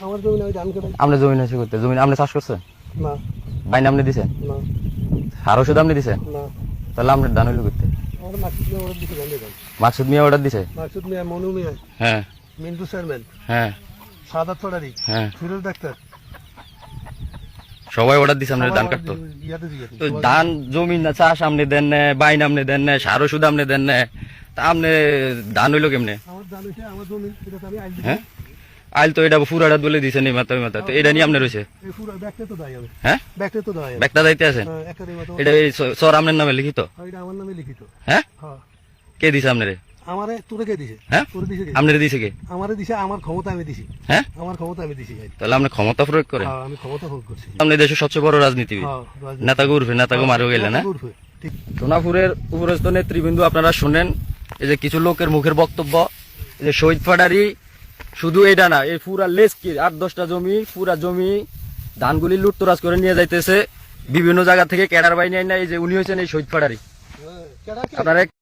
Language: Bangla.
আমার জমি না, ওই ধান কাটাই। আপনি জমি নষ্ট করতে, জমি আপনি চাষ করছেন? না বাইন আপনি দিছেন? না আর ওষুধ আপনি দিছেন? না, তাহলে আপনার ধান হইলো করতে? আমার মাকসুদ মিয়া অর্ডার দিছে, ধান ধান। মাকসুদ মিয়া অর্ডার দিছে? মাকসুদ মিয়া, মনু মিয়া, হ্যাঁ মিন্টু চেয়ারম্যান, হ্যাঁ সাদাত ফড়ারি, হ্যাঁ, ফিরোজ ডাক্তার, সবাই অর্ডার দিছে আপনার ধান কাটতো? ইয়াতে দিয়েছে। তো ধান জমি না চাষ আপনি দেন না, বাইন আপনি দেন না, সার ওষুধ আপনি দেন না, তা আপনি ধান হইলো কেমনে? আমার ধান হইছে, আমার জমি, এটা তো আমি আইল দিছি। হ্যাঁ, আইল তো এটা ফুরাটা বলে দিছে নি মাথা মাথা, তো এটা নিয়ে আপনি রয়েছে? এই পুরো ব্যাগটা তো দাই আমি, হ্যাঁ, ব্যাগটা তো দাই আমি। ব্যাগটা যাইতে আছেন? হ্যাঁ, একাডেমি মতো। এটা এই সর আপনার নামে লিখিত? এটা আমার নামে লিখিত। হ্যাঁ, হ্যাঁ, কে দিছে আপনারে? আমারে তোরে কে দিছে? হ্যাঁ, তোরে দিছে কে? আপনারে দিছে কে? আমারে দিছে, আমার ক্ষমতা আমি দিছি। হ্যাঁ, আমার ক্ষমতা আমি দিছি। তাহলে আপনি ক্ষমতা প্রয়োগ করেন? হ্যাঁ, আমি ক্ষমতা ভোগ করছি। আপনি দেশের সবচেয়ে বড় রাজনীতিবিদ, হ্যাঁ, রাজনীতি। নেতাকে উর্ফে নেতাকে মারও গেলেন। হ্যাঁ, উর্ফে, ঠিক। সোনাপুরের উপরস্থ নেতৃবৃন্দ আপনারা শুনেন, এই যে কিছু লোকের মুখের বক্তব্য, এই যে শহীদ ফাটারি শুধু এটা না, এই পুরা লেস কি 8-10টা জমি, পুরা জমি ধানগুলি লুটতরাজ করে নিয়ে যাইতেছে বিভিন্ন জায়গা থেকে ক্যাডার বাইনে না। এই যে উনি হয়েছেন এই শহীদ ফাটারি, হ্যাঁ, কেডা কে? আপনারা